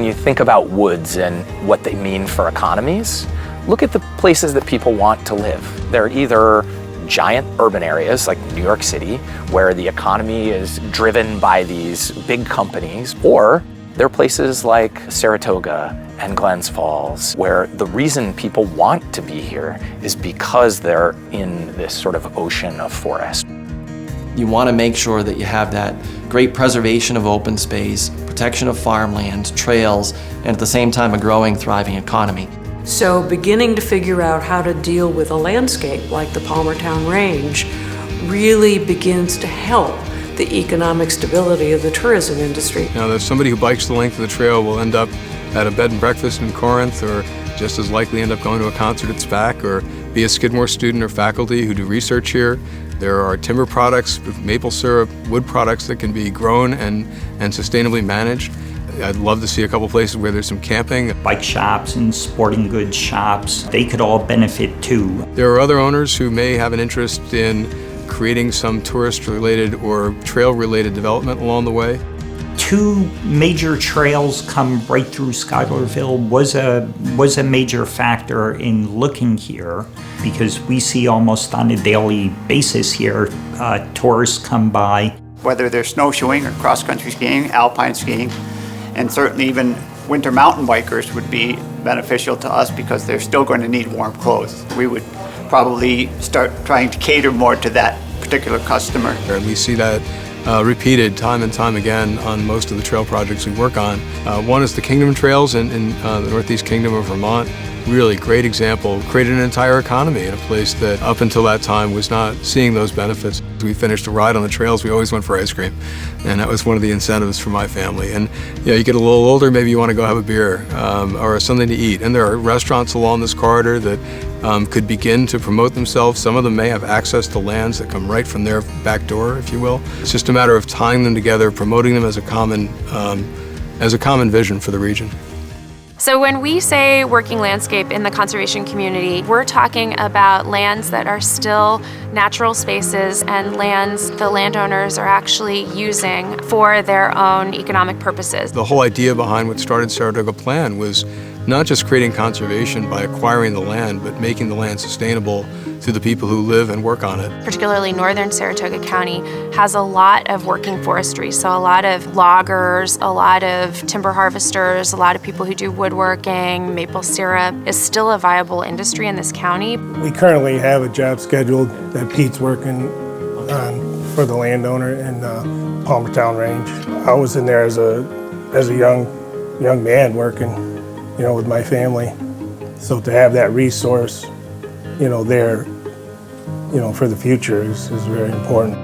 when you think about woods and what they mean for economies, look at the places that people want to live. They're either giant urban areas like New York City, where the economy is driven by these big companies, or they're places like Saratoga and Glens Falls, where the reason people want to be here is because they're in this sort of ocean of forest. You want to make sure that you have that great preservation of open space, protection of farmland, trails, and at the same time a growing, thriving economy. So beginning to figure out how to deal with a landscape like the Palmertown Range really begins to help the economic stability of the tourism industry. Now, there's somebody who bikes the length of the trail will end up at a bed and breakfast in Corinth, or just as likely end up going to a concert at SPAC, or be a Skidmore student or faculty who do research here. There are timber products, maple syrup, wood products that can be grown and sustainably managed. I'd love to see a couple places where there's some camping. Bike shops and sporting goods shops, they could all benefit too. There are other owners who may have an interest in creating some tourist-related or trail-related development along the way. 2 major trails come right through Schuylerville was a major factor in looking here, because we see almost on a daily basis here tourists come by. Whether they're snowshoeing or cross-country skiing, alpine skiing, and certainly even winter mountain bikers would be beneficial to us because they're still going to need warm clothes. We would probably start trying to cater more to that particular customer. And we see that repeated time and time again on most of the trail projects we work on. One is the Kingdom Trails in the Northeast Kingdom of Vermont. Really great example, created an entire economy in a place that up until that time was not seeing those benefits. We finished a ride on the trails, we always went for ice cream, and that was one of the incentives for my family. And yeah, you get a little older, maybe you want to go have a beer or something to eat, and there are restaurants along this corridor that could begin to promote themselves. Some of them may have access to lands that come right from their back door, if you will. It's just a matter of tying them together, promoting them as a common vision for the region. So when we say working landscape in the conservation community, we're talking about lands that are still natural spaces and lands the landowners are actually using for their own economic purposes. The whole idea behind what started Saratoga Plan was not just creating conservation by acquiring the land, but making the land sustainable to the people who live and work on it. Particularly northern Saratoga County has a lot of working forestry, so a lot of loggers, a lot of timber harvesters, a lot of people who do woodworking, maple syrup is still a viable industry in this county. We currently have a job scheduled that Pete's working on for the landowner in Palmertown Range. I was in there as a young man working, with my family. So to have that resource, there, for the future is very important.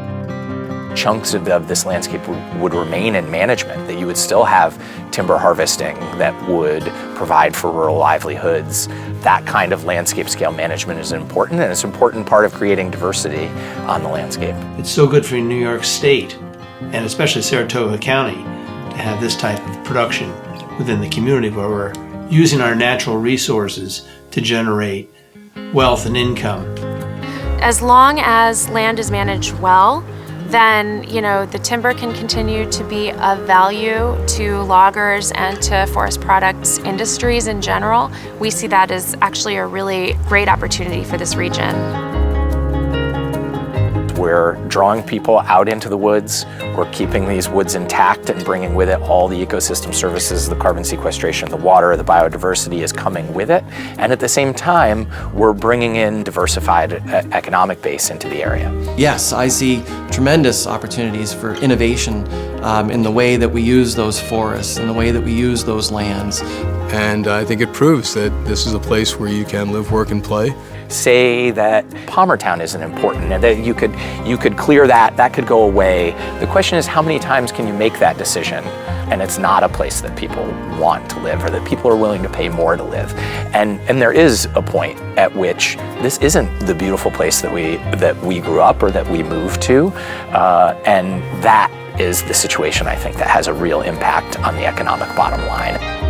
Chunks of this landscape would remain in management, that you would still have timber harvesting that would provide for rural livelihoods. That kind of landscape scale management is important, and it's an important part of creating diversity on the landscape. It's so good for New York State, and especially Saratoga County, to have this type of production within the community where we're using our natural resources to generate wealth and income. As long as land is managed well, then the timber can continue to be of value to loggers and to forest products industries in general. We see that as actually a really great opportunity for this region. We're drawing people out into the woods. We're keeping these woods intact and bringing with it all the ecosystem services, the carbon sequestration, the water, the biodiversity is coming with it. And at the same time, we're bringing in diversified economic base into the area. Yes, I see tremendous opportunities for innovation in the way that we use those forests, in the way that we use those lands. And I think it proves that this is a place where you can live, work, and play. Say that Palmertown isn't important and that you could clear that could go away. The question is, how many times can you make that decision and it's not a place that people want to live or that people are willing to pay more to live? And there is a point at which this isn't the beautiful place that we grew up or that we moved to, and that is the situation, I think, that has a real impact on the economic bottom line.